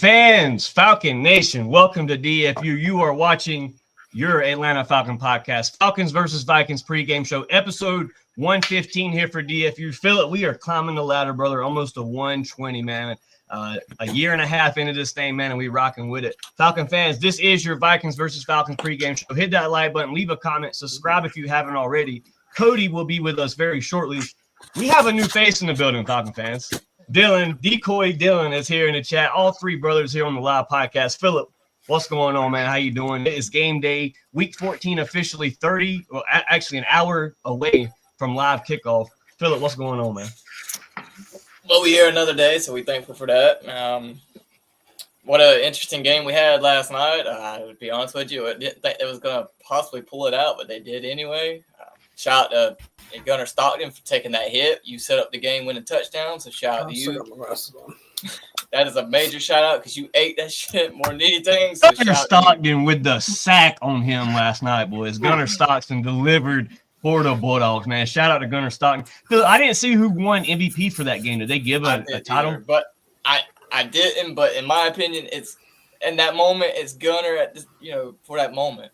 Fans, Falcon Nation, welcome to DFU. You are watching your Atlanta Falcon podcast, Falcons versus Vikings pregame show, episode 115 here for DFU. Philip, we are climbing the ladder, brother, almost to 120, man. A year and a half into this thing, man, and we rocking with it. Falcon fans, this is your Vikings versus Falcons pregame show. Hit that like button, leave a comment, subscribe if you haven't already. Cody will be with us very shortly. We have a new face in the building, Falcon fans. Decoy Dylan is here in the chat. All three brothers here on the live podcast. Philip, what's going on, man? How you doing? It is game day, week 14, officially actually an hour away from live kickoff. Philip, what's going on, man? Well, we're here another day, so we're thankful for that. What an interesting game we had last night. To be honest with you, I didn't think they was going to possibly pull it out, but they did anyway. Shout out to Gunnar Stockton for taking that hit. You set up the game-winning touchdown, so shout out to you. That is a major shout-out because you ate that shit more than anything. So Gunnar Stockton with the sack on him last night, boys. Gunnar Stockton delivered for the Bulldogs, man. Shout out to Gunnar Stockton. Phil, I didn't see who won MVP for that game. Did they give a title? Either, but I didn't. But in my opinion, it's in that moment, it's Gunnar at this, for that moment.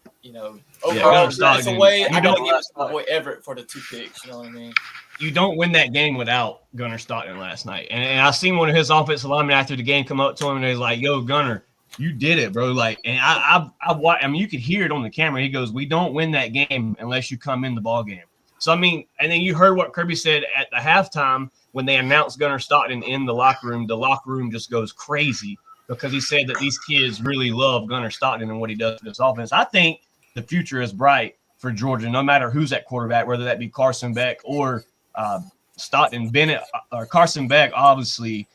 Overall, that's a way I don't give it to my boy Everett for the 2 picks. You know what I mean? You don't win that game without Gunnar Stockton last night. And I seen one of his offensive linemen after the game come up to him and he's like, "Yo, Gunnar, you did it, bro." Like, and I mean, you could hear it on the camera. He goes, "We don't win that game unless you come in the ball game." So I mean, and then you heard what Kirby said at the halftime when they announced Gunnar Stockton in the locker room. The locker room just goes crazy because he said that these kids really love Gunnar Stockton and what he does for this offense. I think the future is bright for Georgia, no matter who's at quarterback, whether that be Carson Beck or Stockton. Bennett or Carson Beck, obviously,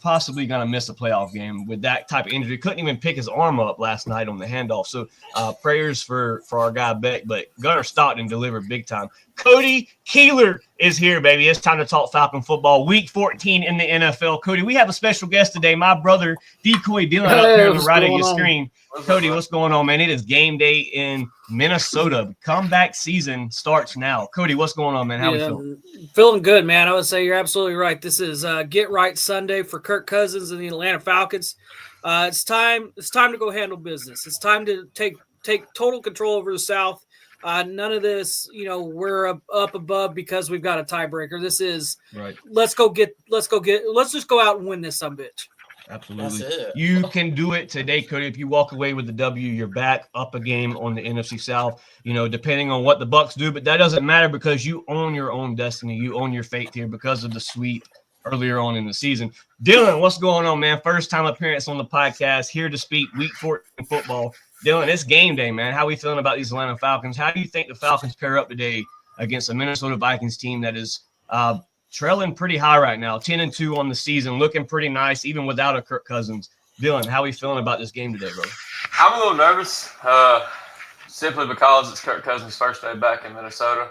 possibly going to miss a playoff game with that type of injury. Couldn't even pick his arm up last night on the handoff. So prayers for our guy Beck, but Gunnar Stockton delivered big time. Cody Keeler is here, baby. It's time to talk Falcon football. Week 14 in the NFL. Cody, we have a special guest today. My brother, Decoy Dylan, up here on the right of your screen. Cody, what's going on, man? It is game day in Minnesota. Comeback season starts now. Cody, what's going on, man? How we feeling? Feeling good, man. I would say you're absolutely right. This is Get Right Sunday for Kirk Cousins and the Atlanta Falcons. It's time to go handle business. It's time to take total control over the South. None of this, we're up above because we've got a tiebreaker. This is right. Let's just go out and win this sumbitch. Absolutely. You can do it today, Cody. If you walk away with the W, you're back up a game on the NFC South, depending on what the Bucs do. But that doesn't matter because you own your own destiny. You own your fate here because of the sweep earlier on in the season. Dylan, what's going on, man? First time appearance on the podcast, here to speak week 14 football. Dylan, it's game day, man. How are we feeling about these Atlanta Falcons? How do you think the Falcons pair up today against a Minnesota Vikings team that is trailing pretty high right now, 10-2 on the season, looking pretty nice, even without a Kirk Cousins? Dylan, how are we feeling about this game today, bro? I'm a little nervous, simply because it's Kirk Cousins' first day back in Minnesota.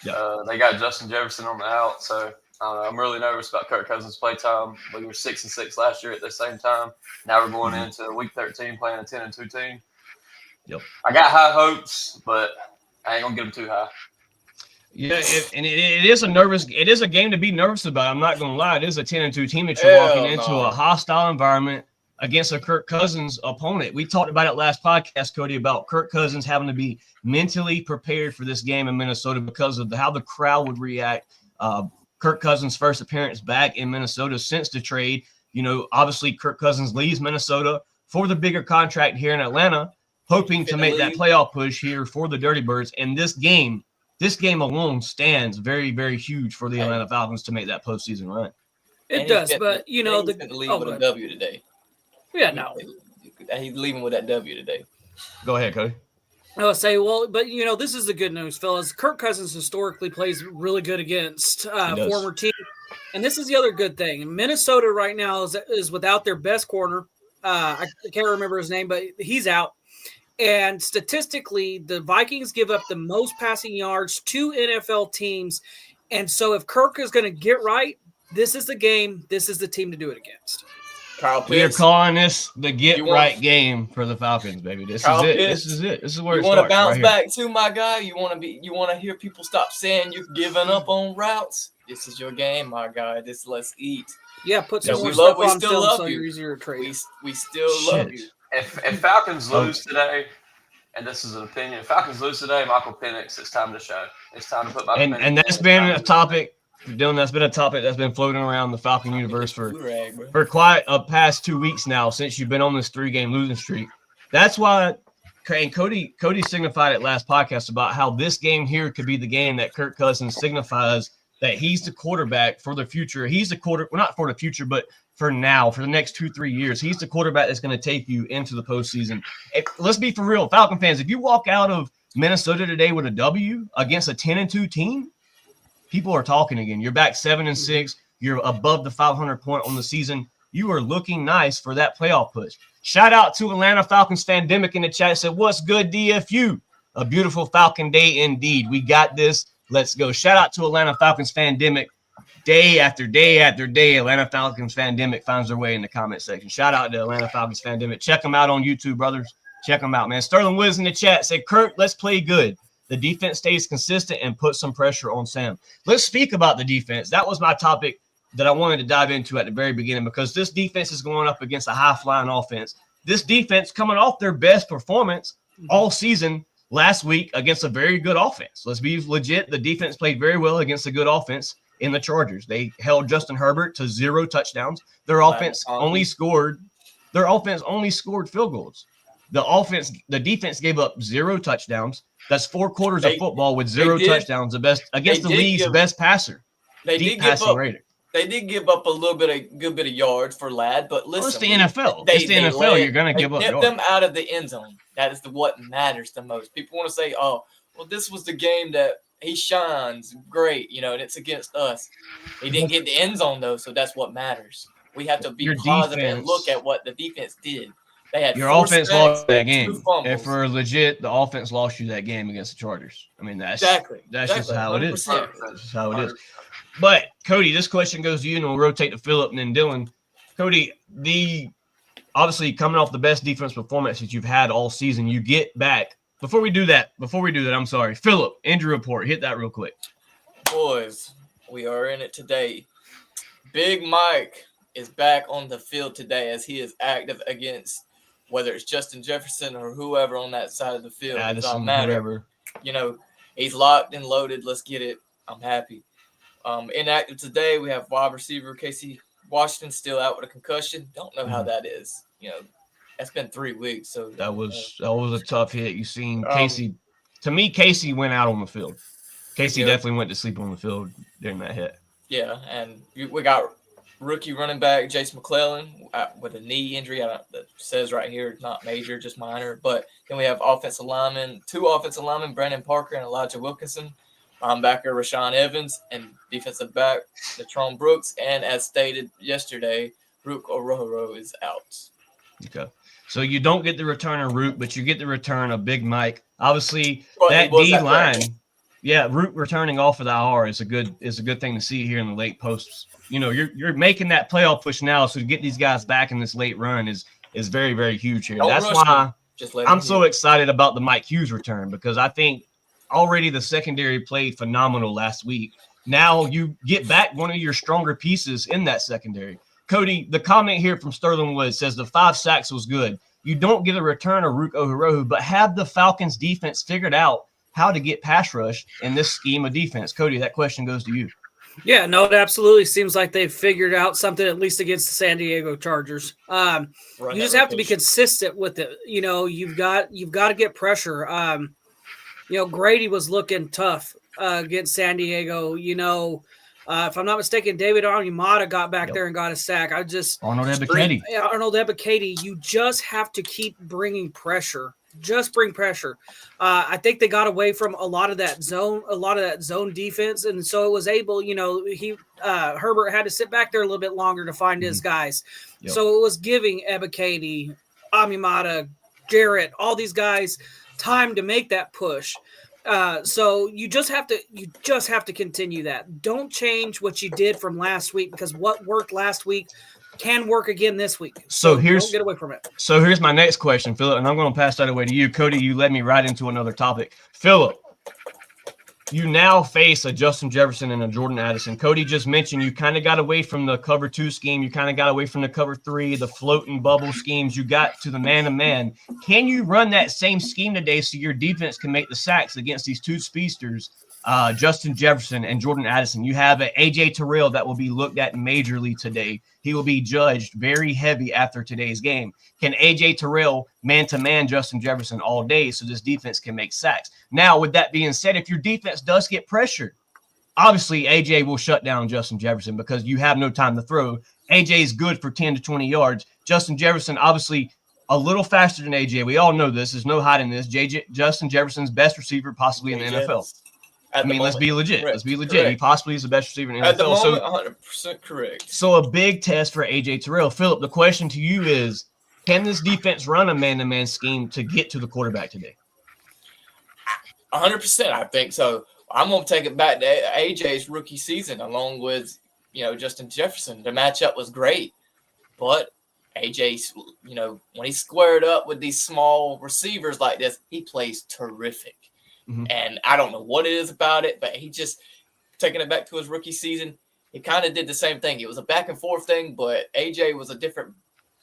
Yeah. They got Justin Jefferson on the out, so I'm really nervous about Kirk Cousins' play time. We were 6-6 last year at the same time. Now we're going into week 13 playing a 10-2 team. Yep. I got high hopes, but I ain't gonna get them too high. Yeah, it is a game to be nervous about. I'm not gonna lie. It is a 10-2 team that you're walking into a hostile environment against a Kirk Cousins opponent. We talked about it last podcast, Cody, about Kirk Cousins having to be mentally prepared for this game in Minnesota because of how the crowd would react. Kirk Cousins' first appearance back in Minnesota since the trade. Obviously Kirk Cousins leaves Minnesota for the bigger contract here in Atlanta, hoping to make that playoff push here for the Dirty Birds. And this game alone stands very, very huge for the Atlanta Falcons to make that postseason run. It does, but he's going to leave with a W today. Yeah, no. He's leaving with that W today. Go ahead, Cody. I would say, this is the good news, fellas. Kirk Cousins historically plays really good against former teams. And this is the other good thing. Minnesota right now is without their best corner. I can't remember his name, but he's out. And statistically, the Vikings give up the most passing yards to NFL teams. And so if Kirk is going to get right, this is the game. This is the team to do it against. Kyle Pitts. We are calling this the get-right game for the Falcons, baby. This is it. This is it. This is where it starts. You want to bounce back too, my guy? You want to hear people stop saying you're giving up on routes? This is your game, my guy. Let's eat. Yeah, put some more we stuff we on still film love so you. you're easier to trade. We still love you. If Falcons lose today, and this is an opinion, if Falcons lose today, Michael Penix, it's time to show. It's time to put Michael Penix. And that's been a topic, Dylan. That's been a topic that's been floating around the Falcon universe for quite a past 2 weeks now since you've been on this 3-game losing streak. That's why, and Cody signified it last podcast about how this game here could be the game that Kirk Cousins signifies that he's the quarterback for the future. He's the not for the future, but for now, for the next 2-3 years. He's the quarterback that's going to take you into the postseason. Let's be for real, Falcon fans. If you walk out of Minnesota today with a W against a 10-2 team, people are talking again. You're back 7-6. You're above the 500 point on the season. You are looking nice for that playoff push. Shout out to Atlanta Falcons Fandemic in the chat. Said, "What's good, DFU? A beautiful Falcon day indeed. We got this. Let's go." Shout out to Atlanta Falcons Fandemic. Day after day after day, Atlanta Falcons Fandemic finds their way in the comment section. Shout out to Atlanta Falcons Fandemic. Check them out on YouTube, brothers. Check them out, man. Sterling Woods in the chat said, "Kurt, let's play good. The defense stays consistent and put some pressure on Sam." Let's speak about the defense. That was my topic that I wanted to dive into at the very beginning, because this defense is going up against a high-flying offense. This defense coming off their best performance all season last week against a very good offense. Let's be legit. The defense played very well against a good offense in the Chargers. They held Justin Herbert to 0 touchdowns. Their offense only scored field goals. The defense gave up 0 touchdowns. That's 4 quarters of football with 0 touchdowns. The best against the league's best passer. Deep passing rating. They did give up a good bit of yards for Ladd, but listen, it's the NFL. It's the NFL. You're going to give up yards. Them out of the end zone. That is what matters the most. People want to say, "Oh, well, this was the game that he shines great," and it's against us. He didn't get the end zone though, so that's what matters. We have to be positive and look at what the defense did. They had your offense lost that game. If we're legit, the offense lost you that game against the Chargers. I mean, that's just how it is. That's just how it is. But Cody, this question goes to you, and we'll rotate to Philip and then Dylan. Cody, obviously coming off the best defense performance that you've had all season, you get back. Before we do that, I'm sorry. Philip, injury report. Hit that real quick. Boys, we are in it today. Big Mike is back on the field today as he is active against whether it's Justin Jefferson or whoever on that side of the field. It doesn't matter. He's locked and loaded. Let's get it. I'm happy. Inactive today, we have wide receiver Casey Washington still out with a concussion. Don't know how that is. That's been 3 weeks. So that was a tough hit. You seen Casey. To me, Casey went out on the field. Casey definitely went to sleep on the field during that hit. Yeah, and we got rookie running back Jace McClellan with a knee injury. That says right here not major, just minor. But then we have two offensive linemen, Brandon Parker and Elijah Wilkinson. Linebacker Rashawn Evans and defensive back Natrone Brooks. And as stated yesterday, Rook Orohoro is out. Okay. So you don't get the return of Rook, but you get the return of Big Mike. Obviously, that D line, Rook returning off of the IR is a good thing to see here in the late posts. You're making that playoff push now, so to get these guys back in this late run is very, very huge here. That's why I'm so excited about the Mike Hughes return, because I think already the secondary played phenomenal last week. Now you get back one of your stronger pieces in that secondary. Cody, the comment here from Sterling Woods says the 5 sacks was good. You don't get a return of Rook Orohoro, but have the Falcons defense figured out how to get pass rush in this scheme of defense? Cody, that question goes to you. Yeah, no, it absolutely seems like they've figured out something, at least against the San Diego Chargers. You just have to be consistent with it. You've got to get pressure. Grady was looking tough against San Diego. If I'm not mistaken, David Onyemata got back there and got a sack. Arnold Ebiketie. You just have to keep bringing pressure. Just bring pressure. I think they got away from a lot of that zone defense, and so it was able. Herbert had to sit back there a little bit longer to find his guys. Yep. So it was giving Ebiketie, Onyemata, Jarrett, all these guys time to make that push. So you just have to continue that. Don't change what you did from last week, because what worked last week can work again this week. So don't get away from it. So here's my next question, Philip, and I'm going to pass that away to you. Cody, you led me right into another topic. Philip, you now face a Justin Jefferson and a Jordan Addison. Cody just mentioned you kind of got away from the cover 2 scheme. You kind of got away from the cover 3, the floating bubble schemes. You got to the man-to-man. Can you run that same scheme today so your defense can make the sacks against these 2 speedsters, Justin Jefferson and Jordan Addison? You have an A.J. Terrell that will be looked at majorly today. He will be judged very heavy after today's game. Can A.J. Terrell man-to-man Justin Jefferson all day so this defense can make sacks? Now, with that being said, if your defense does get pressured, obviously A.J. will shut down Justin Jefferson because you have no time to throw. A.J. is good for 10 to 20 yards. Justin Jefferson, obviously, a little faster than A.J. We all know this. There's no hiding this. Justin Jefferson's best receiver possibly in the NFL. I mean, let's be legit. Correct. Let's be legit. Correct. He possibly is the best receiver in the NFL. At the moment, 100% correct. So a big test for A.J. Terrell. Philip, the question to you is, can this defense run a man-to-man scheme to get to the quarterback today? 100%, I think so. I'm going to take it back to AJ's rookie season along with, Justin Jefferson. The matchup was great, but AJ, when he squared up with these small receivers like this, he plays terrific. Mm-hmm. And I don't know what it is about it, but he just, taking it back to his rookie season, he kind of did the same thing. It was a back and forth thing, but AJ was a different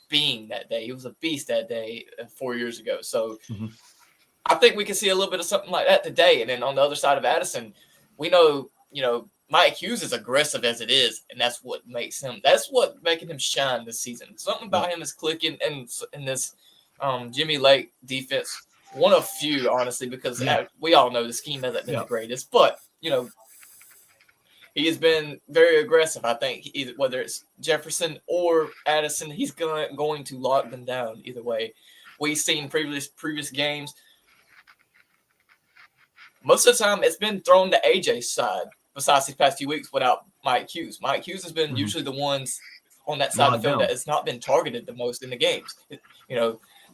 being that day. He was a beast that day 4 years ago. So I think we can see a little bit of something like that today. And then on the other side of Addison, we know, Mike Hughes is aggressive as it is, and that's what making him shine this season. Something about him is clicking in this Jimmy Lake defense. One of few, honestly, because we all know the scheme hasn't been the greatest, but he has been very aggressive. I think either whether it's Jefferson or Addison, he's going to lock them down either way. We've seen previous games. Most of the time, it's been thrown to AJ's side. Besides these past few weeks, without Mike Hughes, Mike Hughes has been usually the ones on that side of the field that has not been targeted the most in the games.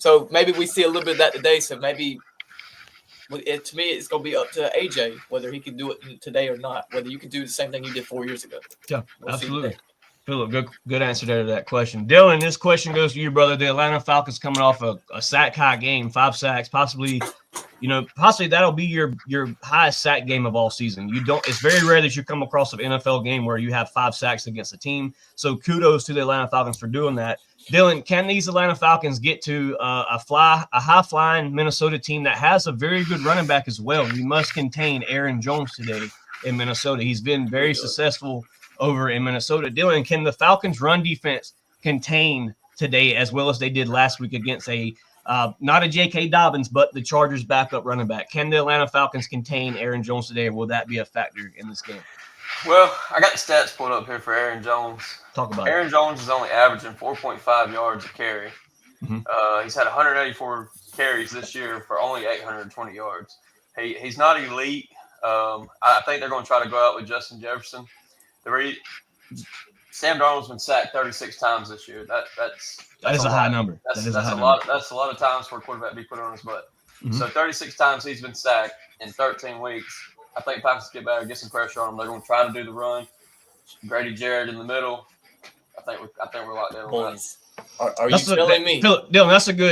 So maybe we see a little bit of that today. So maybe to me, it's going to be up to AJ whether he can do it today or not. Whether you can do the same thing you did 4 years ago. Yeah, absolutely. Philip, good answer there to that question. Dylan, this question goes to you, brother. The Atlanta Falcons coming off a sack high game, 5 sacks, possibly that'll be your highest sack game of all season. It's very rare that you come across an NFL game where you have 5 sacks against a team. So kudos to the Atlanta Falcons for doing that. Dylan, can these Atlanta Falcons get to a high-flying Minnesota team that has a very good running back as well? We must contain Aaron Jones today in Minnesota. He's been very successful over in Minnesota. Dylan, can the Falcons' run defense contain today as well as they did last week against not a J.K. Dobbins, but the Chargers' backup running back? Can the Atlanta Falcons contain Aaron Jones today, or will that be a factor in this game? Well, I got the stats pulled up here for Aaron Jones. Talk about Aaron Jones is only averaging 4.5 yards a carry. Mm-hmm. He's had 184 carries this year for only 820 yards. He's not elite. I think they're going to try to go out with Justin Jefferson. Sam Darnold's been sacked 36 times this year. That is a high number. That's a lot of times for a quarterback to be put on his butt. Mm-hmm. So 36 times he's been sacked in 13 weeks. I think Falcons get better, get some pressure on them. They're going to try to do the run. Grady Jarrett in the middle. I think we're locked down. Boys, are you telling me? Dylan,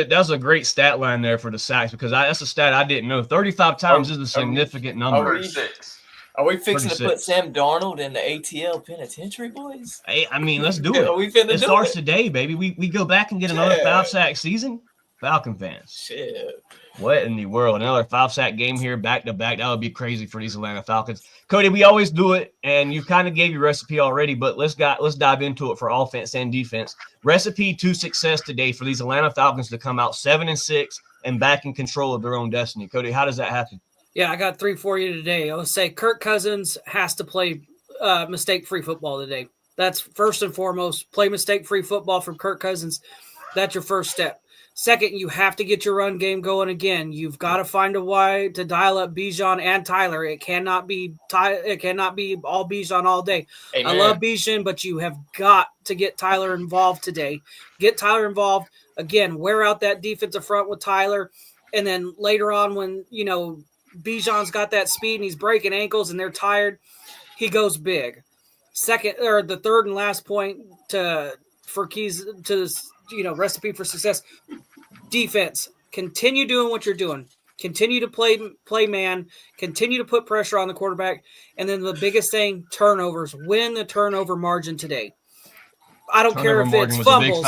that's a great stat line there for the sacks because that's a stat I didn't know. 35 times is a significant number. 36. Are we fixing 36. To put Sam Darnold in the ATL penitentiary, boys? Hey, I mean, let's do it. It starts today, baby. We go back and get another 5-sack season. Falcon fans. Shit. What in the world? Another 5-sack game here back to back. That would be crazy for these Atlanta Falcons. Cody, we always do it, and you kind of gave your recipe already, but let's dive into it for offense and defense. Recipe to success today for these Atlanta Falcons to come out 7-6 and back in control of their own destiny. Cody, how does that happen? Yeah, I got 3 for you today. I would say Kirk Cousins has to play mistake-free football today. That's first and foremost. Play mistake-free football from Kirk Cousins. That's your first step. Second, you have to get your run game going again. You've got to find a way to dial up Bijan and Tyler. It cannot be all Bijan all day. Amen. I love Bijan, but you have got to get Tyler involved today. Get Tyler involved. Again, wear out that defensive front with Tyler. And then later on when, Bijan's got that speed and he's breaking ankles and they're tired, he goes big. The third and last point for keys to recipe for success. Defense, continue doing what you're doing. Continue to play man, continue to put pressure on the quarterback, and then the biggest thing, turnovers. Win the turnover margin today. I don't care if it's fumbles.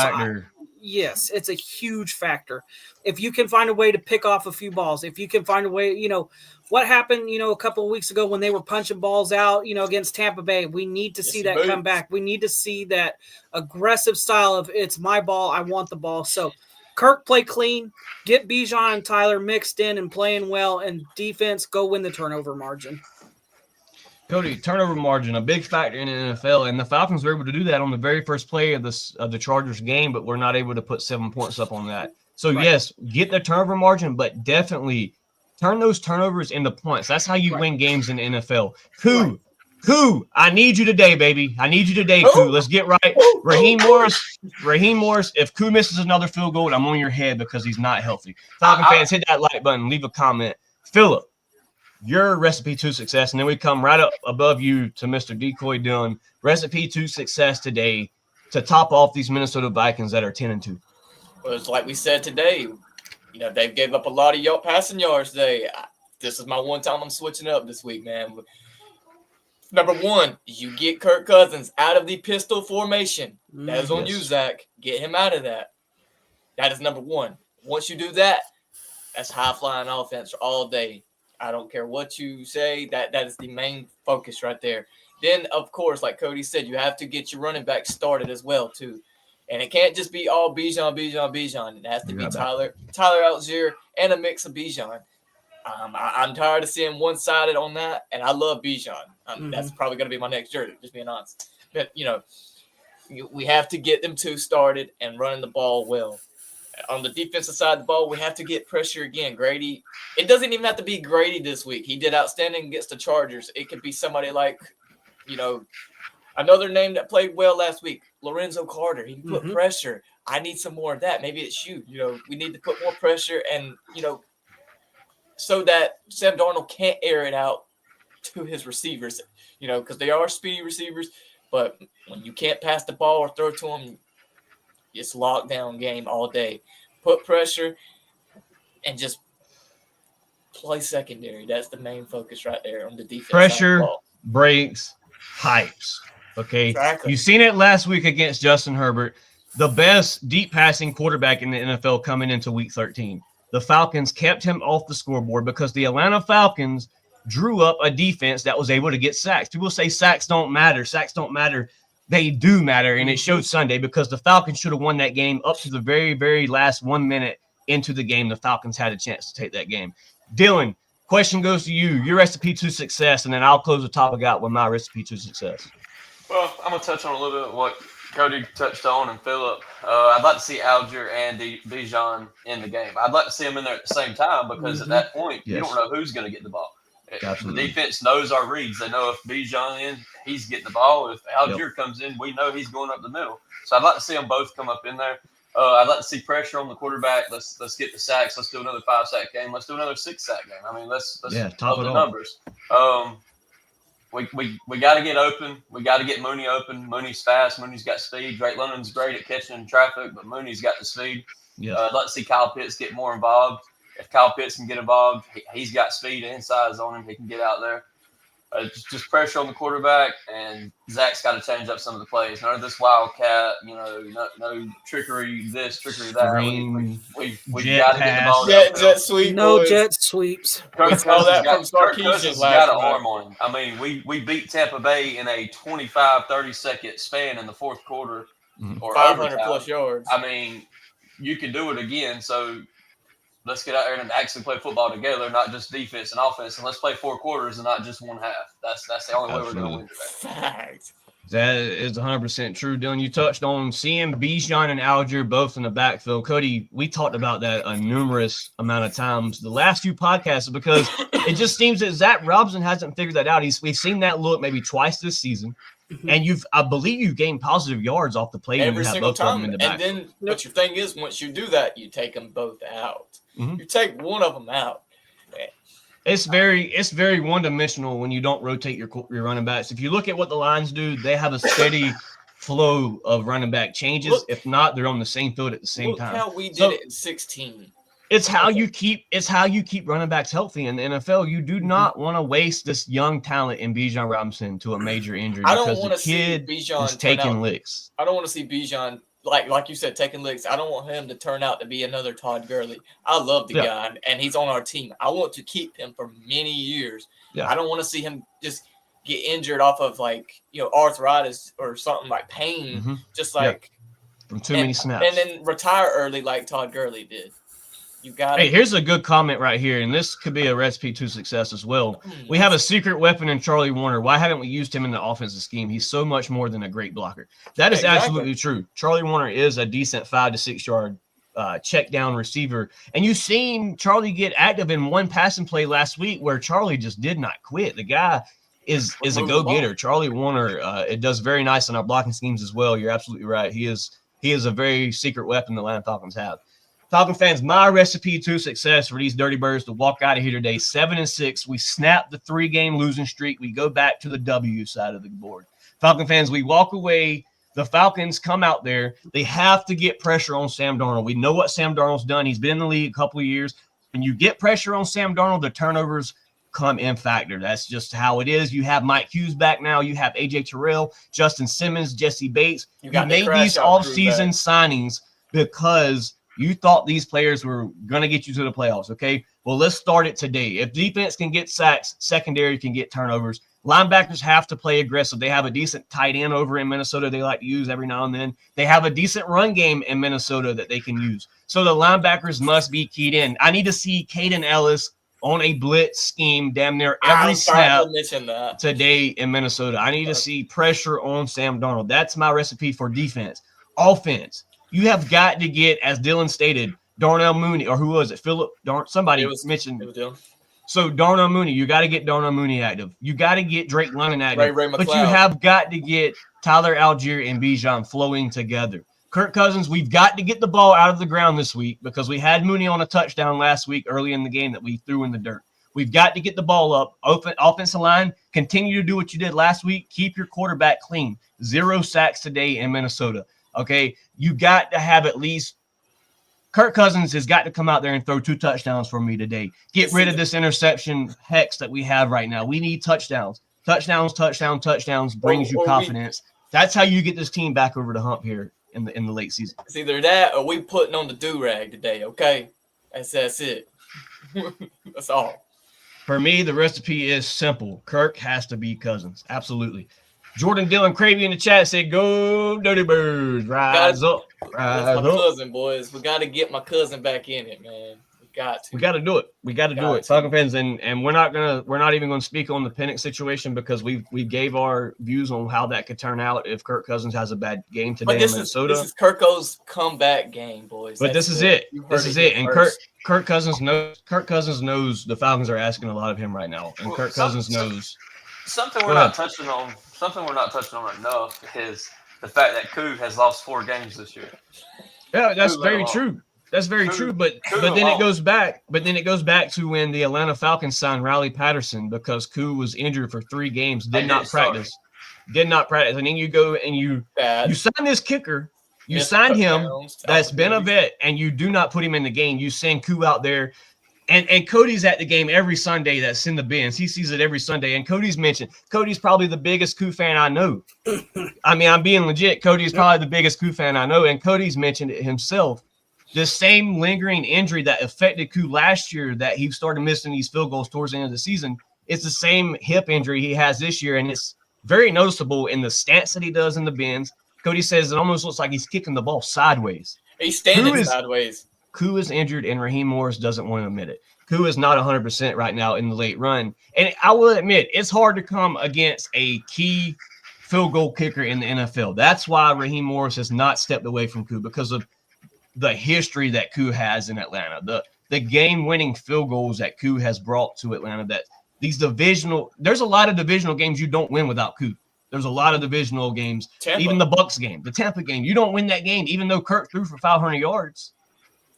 Yes, it's a huge factor. If you can find a way to pick off a few balls, if you can find a way, what happened, a couple of weeks ago when they were punching balls out, against Tampa Bay, we need to see that come back. We need to see that aggressive style of it's my ball, I want the ball. So Kirk, play clean, get Bijan and Tyler mixed in and playing well, and defense, go win the turnover margin. Cody, turnover margin, a big factor in the NFL, and the Falcons were able to do that on the very first play of the Chargers game, but we're not able to put 7 points up on that. So, Yes, get the turnover margin, but definitely turn those turnovers into points. That's how you win games in the NFL. Koo, I need you today, baby. I need you today, Koo. Let's get right. Raheem Morris, if Koo misses another field goal, I'm on your head because he's not healthy. Falcon fans, hit that like button, leave a comment. Philip, your recipe to success, and then we come right up above you to Mr. Decoy Dillon. Recipe to success today to top off these Minnesota Vikings that are 10-2. Well, it's like we said today. They gave up a lot of passing yards today. This is my one time I'm switching up this week, man. Number one, you get Kirk Cousins out of the pistol formation. That is on you, Zach. Get him out of that. That is number one. Once you do that, that's high-flying offense all day. I don't care what you say. That is the main focus right there. Then, of course, like Cody said, you have to get your running back started as well, too. And it can't just be all Bijan. It has to be Tyler Algier and a mix of Bijan. I'm tired of seeing one-sided on that, and I love Bijan. That's probably going to be my next jersey, just being honest. But, we have to get them two started and running the ball well. On the defensive side of the ball, we have to get pressure again. Grady, it doesn't even have to be Grady this week. He did outstanding against the Chargers. It could be somebody like, another name that played well last week, Lorenzo Carter. He can put pressure. I need some more of that. Maybe it's you. We need to put more pressure and, so that Sam Darnold can't air it out to his receivers, because they are speedy receivers. But when you can't pass the ball or throw to them, it's lockdown game all day. Put pressure and just play secondary. That's the main focus right there on the defense. Pressure, breaks, pipes. Okay. Exactly. You've seen it last week against Justin Herbert, the best deep passing quarterback in the NFL coming into week 13. The Falcons kept him off the scoreboard because the Atlanta Falcons drew up a defense that was able to get sacks. People say sacks don't matter. Sacks don't matter. They do matter, and it showed Sunday because the Falcons should have won that game up to the very, very last 1 minute into the game. The Falcons had a chance to take that game. Dylan, question goes to you. Your recipe to success, and then I'll close the topic out with my recipe to success. Well, I'm going to touch on a little bit of what Cody touched on and Philip. I'd like to see Algier and Bijan in the game. I'd like to see them in there at the same time because at that point, you don't know who's going to get the ball. Absolutely. The defense knows our reads. They know if Bijan in, he's getting the ball. If Algier comes in, we know he's going up the middle. So I'd like to see them both come up in there. I'd like to see pressure on the quarterback. Let's get the sacks. Let's do another 5-sack game. Let's do another 6-sack game. I mean, let's top the numbers. We got to get open. We got to get Mooney open. Mooney's fast. Mooney's got speed. Drake London's great at catching in traffic, but Mooney's got the speed. I'd like to see Kyle Pitts get more involved. If Kyle Pitts can get involved, he's got speed and size on him. He can get out there. Just pressure on the quarterback, and Zach's got to change up some of the plays. None of this wildcat, no trickery this, trickery that. We got to get the ball. Jet sweep. No jet sweeps. Kirk Cousins got an arm on him. I mean, we beat Tampa Bay in a 25, 30-second span in the fourth quarter. Or 500-plus yards. I mean, you can do it again, so let's get out there and actually play football together, not just defense and offense. And let's play 4 quarters and not just one half. That's the only way we're going to win today. That is 100% true, Dylan. You touched on seeing Bijan and Algier both in the backfield. Cody, we talked about that a numerous amount of times the last few podcasts because it just seems that Zach Robinson hasn't figured that out. We've seen that look maybe twice this season. And I believe you've gained positive yards off the play every single time. And then, but your thing is, once you do that, you take them both out. You take one of them out. It's very one-dimensional when you don't rotate your running backs. If you look at what the Lions do, they have a steady flow of running back changes. If not, they're on the same field at the same time. Look how we did it in 16. It's how you keep running backs healthy in the NFL. You do not want to waste this young talent in Bijan Robinson to a major injury because the kid is taking licks. I don't want to see Bijan, like you said, taking licks. I don't want him to turn out to be another Todd Gurley. I love the guy, and he's on our team. I want to keep him for many years. Yeah. I don't want to see him just get injured off of arthritis or something like pain, just like from too many snaps, and then retire early like Todd Gurley did. Hey, here's a good comment right here, and this could be a recipe to success as well. We have a secret weapon in Charlie Warner. Why haven't we used him in the offensive scheme? He's so much more than a great blocker. That is absolutely true. Charlie Warner is a decent 5 to 6 yard check down receiver, and you've seen Charlie get active in one passing play last week where Charlie just did not quit. The guy is a go-getter. Charlie Warner it does very nice in our blocking schemes as well. You're absolutely right. He is a very secret weapon the Atlanta Falcons have. Falcon fans, my recipe to success for these Dirty Birds to walk out of here today, 7-6. We snap the 3-game losing streak. We go back to the W side of the board. Falcon fans, we walk away. The Falcons come out there. They have to get pressure on Sam Darnold. We know what Sam Darnold's done. He's been in the league a couple of years. When you get pressure on Sam Darnold, the turnovers come in factor. That's just how it is. You have Mike Hughes back now. You have A.J. Terrell, Justin Simmons, Jesse Bates. You made these off-season signings because you thought these players were going to get you to the playoffs, okay? Well, let's start it today. If defense can get sacks, secondary can get turnovers. Linebackers have to play aggressive. They have a decent tight end over in Minnesota they like to use every now and then. They have a decent run game in Minnesota that they can use. So the linebackers must be keyed in. I need to see Caden Ellis on a blitz scheme damn near every snap today in Minnesota. I need to see pressure on Sam Darnold. That's my recipe for defense. Offense. You have got to get, as Dylan stated, Darnell Mooney, or who was it? Somebody mentioned. It was Dylan. So Darnell Mooney, you got to get Darnell Mooney active. You got to get Drake London active. But you have got to get Tyler Algier and Bijan flowing together. Kirk Cousins, we've got to get the ball out of the ground this week because we had Mooney on a touchdown last week early in the game that we threw in the dirt. We've got to get the ball up. Offensive line, continue to do what you did last week. Keep your quarterback clean. 0 sacks today in Minnesota. Okay, you got to have at least Kirk Cousins has got to come out there and throw 2 touchdowns for me today. Get rid of this interception hex that we have right now. We need touchdowns. Touchdowns brings you confidence. That's how you get this team back over the hump here in the late season. It's either that or we putting on the do-rag today, okay? That's it. That's all. For me, the recipe is simple. Kirk has to be Cousins. Absolutely. Jordan Dylan Cravey in the chat said, "Go Dirty Birds, rise up, rise up." My cousin, boys. We got to get my cousin back in it, man. We got to do it. Falcon fans, and we're not even going to speak on the Penix situation because we gave our views on how that could turn out if Kirk Cousins has a bad game today in Minnesota. This is Kirko's comeback game, boys. But this is it. This is it. And Kirk Cousins knows the Falcons are asking a lot of him right now, and Kirk Cousins knows. Something we're not touching on enough is the fact that Koo has lost 4 games this year. Yeah, that's very true. That's very true. But then it goes back. But then it goes back to when the Atlanta Falcons signed Riley Patterson because Koo was injured for 3 games, did not practice. And then you go and you sign this kicker. You signed him that's been a vet, and you do not put him in the game. You send Koo out there. And Cody's at the game every Sunday that's in the bins. He sees it every Sunday. And Cody's probably the biggest Koo fan I know. I mean, I'm being legit. Cody's probably the biggest Koo fan I know. And Cody's mentioned it himself. The same lingering injury that affected Koo last year that he started missing these field goals towards the end of the season, it's the same hip injury he has this year. And it's very noticeable in the stance that he does in the bins. Cody says it almost looks like he's kicking the ball sideways. He's standing sideways. Koo is injured, and Raheem Morris doesn't want to admit it. Koo is not 100% right now in the late run. And I will admit, it's hard to come against a key field goal kicker in the NFL. That's why Raheem Morris has not stepped away from Koo because of the history that Koo has in Atlanta, the game-winning field goals that Koo has brought to Atlanta. That there's a lot of divisional games you don't win without Koo. There's a lot of divisional games, even the Bucs game, the Tampa game. You don't win that game, even though Kirk threw for 500 yards.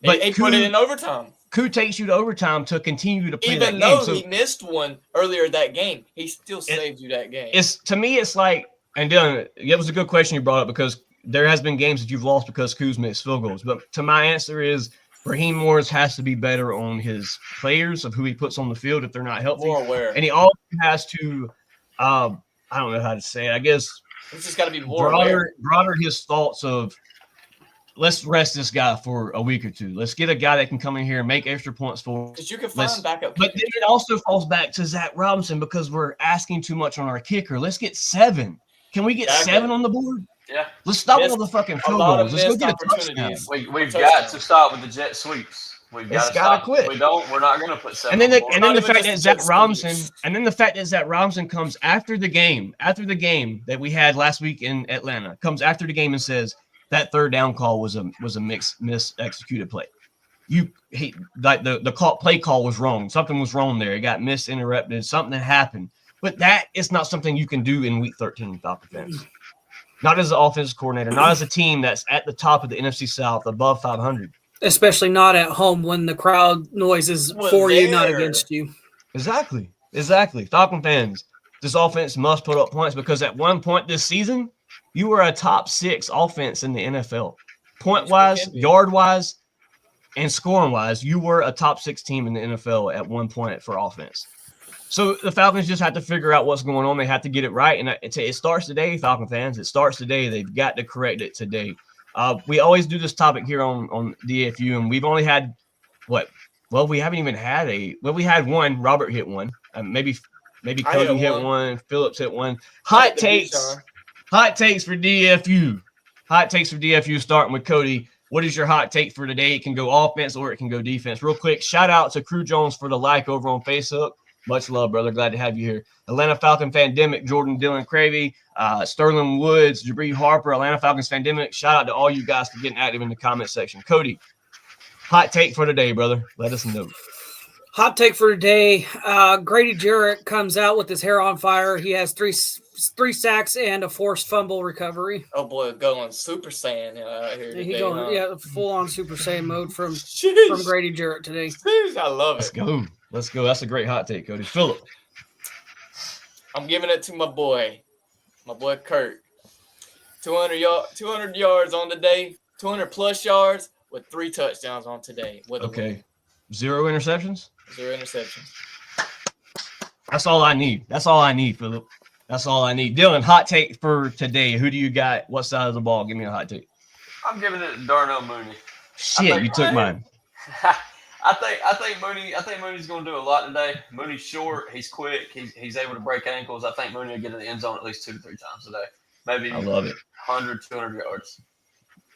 But he put it in overtime. Koo takes you to overtime to continue to play that game. Even though he missed one earlier that game, he still saved you that game. To me, it's like, and Dylan, it was a good question you brought up because there has been games that you've lost because Koo's missed field goals. But to my answer is Raheem Morris has to be better on his players of who he puts on the field if they're not healthy. More aware. And he also has to, I don't know how to say it. I guess he's just got to be more aware. Broader his thoughts of, let's rest this guy for a week or two. Let's get a guy that can come in here and make extra points for us. Because you can find backup. But then it also falls back to Zach Robinson because we're asking too much on our kicker. Let's get 7. Can we get 7 on the board? Yeah. Let's stop all the fucking field goals. Let's go get a touchdown. We've got to stop with the jet sweeps. We've got to quit. We're not going to put 7. And then the fact that Zach Robinson comes after the game that we had last week in Atlanta, comes after the game and says that third down call was a mis-executed play. The play call was wrong. Something was wrong there. It got misinterrupted. Something happened. But that is not something you can do in Week 13, Falcon fans. Not as an offensive coordinator, not as a team that's at the top of the NFC South, above 500. Especially not at home when the crowd noise is for you, not against you. Exactly. Falcon fans, this offense must put up points because at one point this season, you were a top 6 offense in the NFL. Point-wise, yard-wise, and scoring-wise, you were a top 6 team in the NFL at one point for offense. So the Falcons just have to figure out what's going on. They have to get it right. And it starts today, Falcon fans. It starts today. They've got to correct it today. We always do this topic here on DFU, and we've only had what? Well, we haven't even had we had one. Robert hit one. Maybe Cody hit one. Phillips hit one. Hot takes for DFU. Hot takes for DFU starting with Cody. What is your hot take for today? It can go offense or it can go defense. Real quick, shout out to Crew Jones for the like over on Facebook. Much love, brother. Glad to have you here. Atlanta Falcon Fandemic, Jordan Dylan Cravey, Sterling Woods, Jabri Harper, Atlanta Falcons Fandemic. Shout out to all you guys for getting active in the comment section. Cody, hot take for today, brother. Let us know. Hot take for today. Grady Jarrett comes out with his hair on fire. He has three sacks and a forced fumble recovery. Oh, boy, going Super Saiyan here today. Full on Super Saiyan mode from Grady Jarrett today. Jeez, I love it. Let's go. That's a great hot take, Cody. Phillip. I'm giving it to my boy Kurt. 200 yards on the day, 200-plus yards with 3 touchdowns on today. Okay. 0 interceptions? 0 interceptions. That's all I need. Phillip. That's all I need. Dylan, hot take for today. Who do you got? What side of the ball? Give me a hot take. I'm giving it to Darnell Mooney. Shit, you took mine. I think Mooney's going to do a lot today. Mooney's short. He's quick. He's able to break ankles. I think Mooney will get in the end zone at least 2 to 3 times a day. Maybe I love it. 100, 200 yards.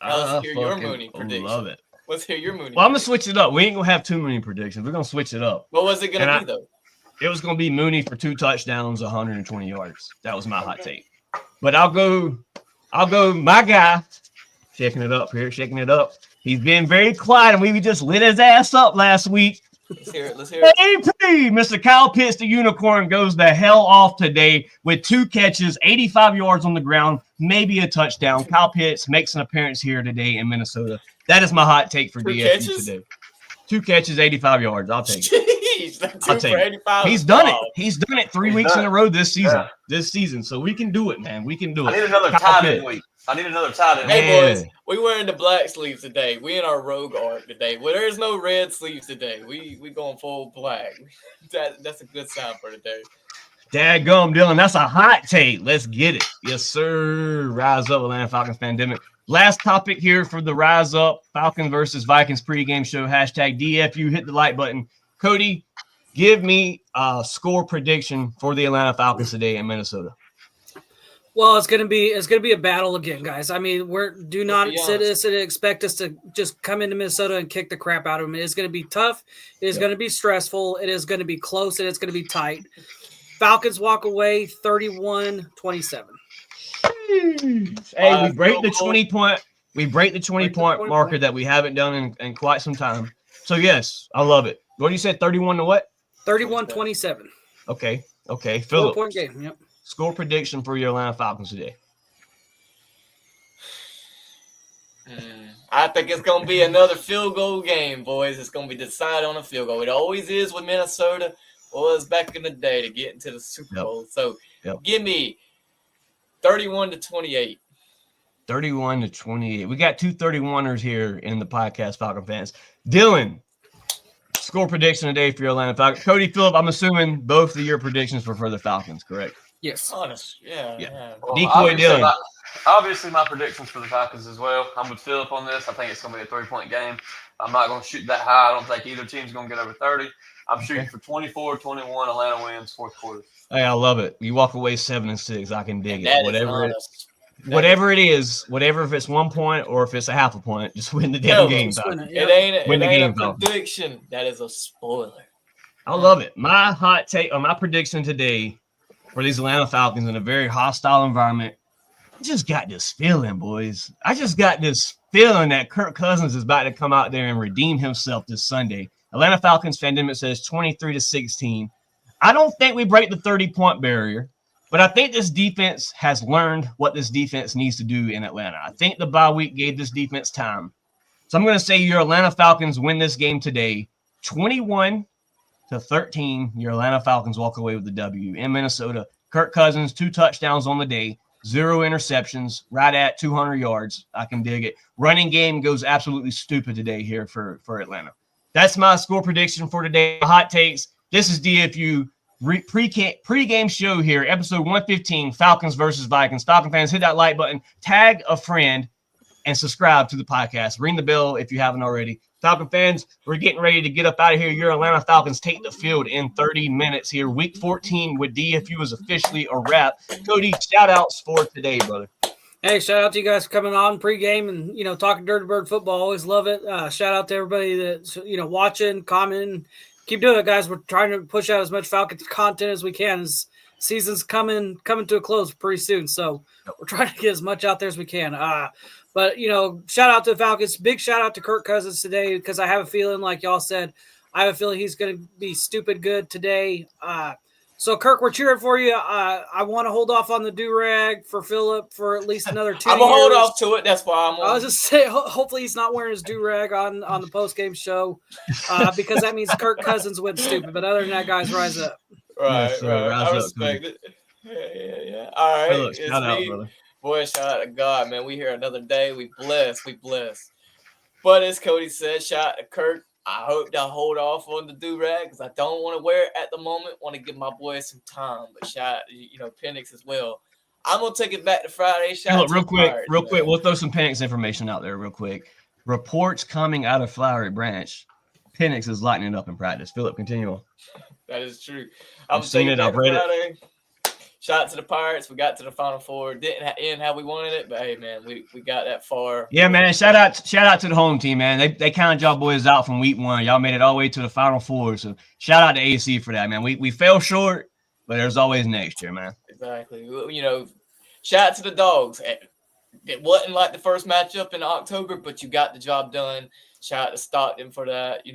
Let's hear your Mooney prediction. Love it. Let's hear your Mooney. Well, I'm going to switch it up. We ain't going to have too many predictions. We're going to switch it up. What was it going to be, though? It was going to be Mooney for 2 touchdowns, 120 yards. That was my hot take. But I'll go my guy. Shaking it up. He's been very quiet, and we just lit his ass up last week. Let's hear it. AP, Mr. Kyle Pitts, the unicorn, goes the hell off today with 2 catches, 85 yards on the ground, maybe a touchdown. Kyle Pitts makes an appearance here today in Minnesota. That is my hot take for DFU today. 2 catches, 85 yards. I'll take it. I'll take it. He's done it. He's done it 3 weeks in a row this season. So we can do it, man. We can do it. I need another tight end week. Hey, boys, we wearing the black sleeves today. We in our rogue art today. Well, there's no red sleeves today. We going full black. That's a good sound for today. Dadgum, Dylan. That's a hot take. Let's get it. Yes, sir. Rise up, Atlanta Falcons Fandemic. Last topic here for the Rise Up Falcons versus Vikings pregame show. Hashtag DFU. Hit the like button. Cody, give me a score prediction for the Atlanta Falcons today in Minnesota. It's gonna be a battle again, guys. I mean, do not expect us to just come into Minnesota and kick the crap out of them. It is gonna be tough. It is gonna be stressful. It is gonna be close, and it's gonna be tight. Falcons walk away 31-27. Hey, we break the 20-point. We break the 20-point marker that we haven't done in quite some time. So yes, I love it. What do you say? 31 to what? 31-27. Okay. Phillip. 4-point game. Yep. Score prediction for your Atlanta Falcons today. I think it's going to be another field goal game, boys. It's going to be decided on a field goal. It always is with Minnesota. Was back in the day to get into the Super Bowl. So give me 31-28. 31-28. We got two 31ers here in the podcast, Falcon fans. Dylan, score prediction today for your Atlanta Falcons. Cody, Phillip, I'm assuming both of your predictions were for the Falcons, correct? Yes. Honest. Yeah. Well, Decoy Dylan. Obviously, my predictions for the Falcons as well. I'm with Phillip on this. I think it's going to be a 3-point game. I'm not going to shoot that high. I don't think either team's going to get over 30. I'm shooting for 24-21. Atlanta wins fourth quarter. Hey, I love it. You walk away 7-6. I can dig And it. Whatever it is, if it's 1 point or if it's a half a point, just win the damn game. It ain't a prediction. That is a spoiler. I love it. My hot take or my prediction today for these Atlanta Falcons in a very hostile environment. I just got this feeling, boys. I just got this feeling that Kirk Cousins is about to come out there and redeem himself this Sunday. Atlanta Falcons Fandemic says 23-16. I don't think we break the 30-point barrier, but I think this defense has learned what this defense needs to do in Atlanta. I think the bye week gave this defense time. So I'm going to say your Atlanta Falcons win this game today, 21-13. Your Atlanta Falcons walk away with the W in Minnesota. Kirk Cousins, 2 touchdowns on the day, 0 interceptions, right at 200 yards. I can dig it. Running game goes absolutely stupid today here for Atlanta. That's my score prediction for today. Hot takes. This is DFU pre-game show here, episode 115, Falcons versus Vikings. Falcon fans, hit that like button, tag a friend, and subscribe to the podcast. Ring the bell if you haven't already. Falcon fans, we're getting ready to get up out of here. Your Atlanta Falcons take the field in 30 minutes here. Week 14 with DFU is officially a wrap. Cody, shout-outs for today, brother. Hey, shout out to you guys for coming on pregame and, talking Dirty Bird football. Always love it. Shout out to everybody that's, watching, commenting. Keep doing it, guys. We're trying to push out as much Falcons content as we can. As season's coming to a close pretty soon, so we're trying to get as much out there as we can. But, shout out to the Falcons. Big shout out to Kirk Cousins today because I have a feeling, like y'all said, I have a feeling he's going to be stupid good today. So, Kirk, we're cheering for you. I want to hold off on the do-rag for Phillip for at least another 2 years. I'm going to hold off to it. That's why I was just saying, hopefully he's not wearing his do-rag on the post-game show because that means Kirk Cousins went stupid. But other than that, guys, rise up. Right. I respect it. Yeah. All right. Phillip, shout out, brother. Boy, shout out to God, man. We here another day. We blessed. But as Cody said, shout out to Kirk. I hope to hold off on the do-rag because I don't want to wear it at the moment. Want to give my boys some time. But shout out, Penix as well. I'm going to take it back to Friday. Real quick. We'll throw some Penix information out there real quick. Reports coming out of Flowery Branch. Penix is lighting it up in practice. Phillip, continue on. That is true. I've seen it. I've read it. Shout out to the Pirates. We got to the Final Four. Didn't end how we wanted it, but hey, man, we got that far. Yeah, man. Shout out to the home team, man. They counted y'all boys out from week 1. Y'all made it all the way to the Final Four. So shout out to AC for that, man. We fell short, but there's always next year, man. Exactly. Shout out to the Dogs. It wasn't like the first matchup in October, but you got the job done. Shout out to Stockton for that.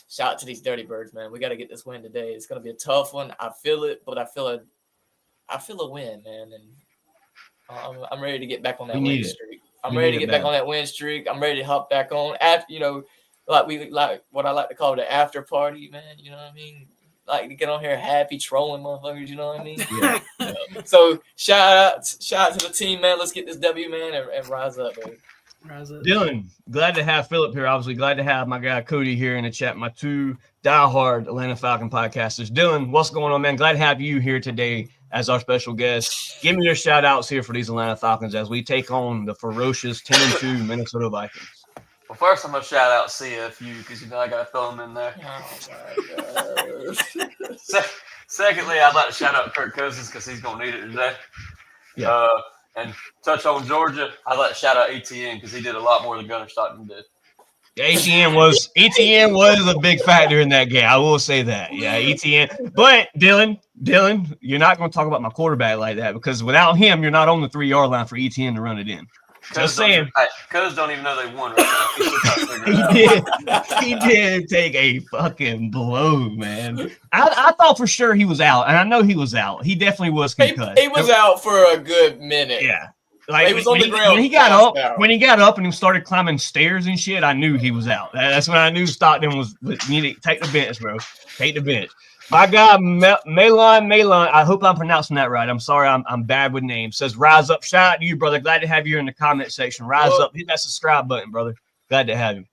Shout out to these Dirty Birds, man. We got to get this win today. It's going to be a tough one. I feel it, but I feel a win, man. And I'm ready to get back on that win streak. I'm ready to get back on that win streak. I'm ready to hop back on. After, like what I like to call the after party, man. You know what I mean? Like to get on here happy, trolling motherfuckers. You know what I mean? Yeah. So shout out to the team, man. Let's get this W, man, and rise up, baby. Dylan, glad to have Phillip here. Obviously, glad to have my guy Cody here in the chat. My 2 diehard Atlanta Falcon podcasters. Dylan, what's going on, man? Glad to have you here today as our special guest. Give me your shout outs here for these Atlanta Falcons as we take on the ferocious 10-2 Minnesota Vikings. Well, first I'm gonna shout out CFU because I gotta throw them in there. Oh my God. Secondly, I'd like to shout out Kirk Cousins because he's gonna need it today. Yeah. And touch on Georgia, I'd like to shout out ETN because he did a lot more than Gunnar Stockton did. Yeah, ETN was a big factor in that game. I will say that. Yeah, ETN. But Dylan, you're not going to talk about my quarterback like that because without him, you're not on the 3-yard line for ETN to run it in. Just saying. Cuz don't even know they won right now. He did take a fucking blow, man. I thought for sure he was out, and I know he was out. He definitely was concussed. He was out for a good minute. Yeah. Like he was on the ground. When he got up and he started climbing stairs and shit, I knew he was out. That's when I knew Stockton was you need to take the bench, bro. Take the bench. My guy, Malon, I hope I'm pronouncing that right. I'm sorry, I'm bad with names. Says, rise up. Shout out to you, brother. Glad to have you in the comment section. Rise up. Hit that subscribe button, brother. Glad to have you.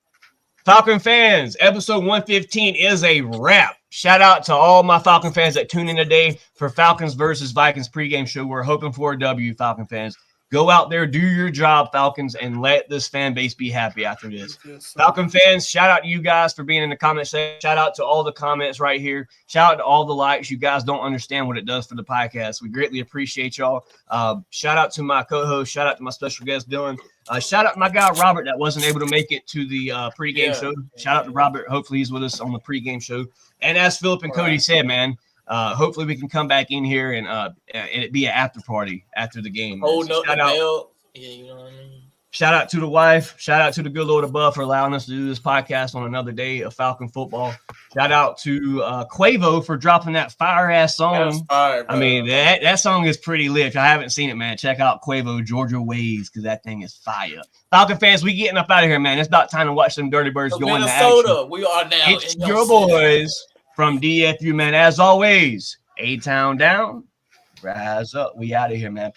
Falcon fans, episode 115 is a wrap. Shout out to all my Falcon fans that tune in today for Falcons versus Vikings pregame show. We're hoping for a W, Falcon fans. Go out there, do your job, Falcons, and let this fan base be happy after this. Falcon fans, shout out to you guys for being in the comment section. Shout out to all the comments right here. Shout out to all the likes. You guys don't understand what it does for the podcast. We greatly appreciate y'all. Shout out to my co-host. Shout out to my special guest, Dylan. Shout out to my guy, Robert, that wasn't able to make it to the pregame show. Shout out to Robert. Hopefully he's with us on the pregame show. And as Philip and Cody said, man, hopefully we can come back in here and it be an after party after the game. Oh, so no, shout out. Yeah, you know what I mean? Shout out to the wife. Shout out to the good Lord above for allowing us to do this podcast on another day of Falcon football. Shout out to Quavo for dropping that fire-ass song. Fire, I mean, that song is pretty lit. If I haven't seen it, man, check out Quavo, Georgia Ways, because that thing is fire. Falcon fans, we getting up out of here, man. It's about time to watch some Dirty Birds go into action. We are now. It's your boys from DFU, man. As always, A-Town down, rise up. We out of here, man.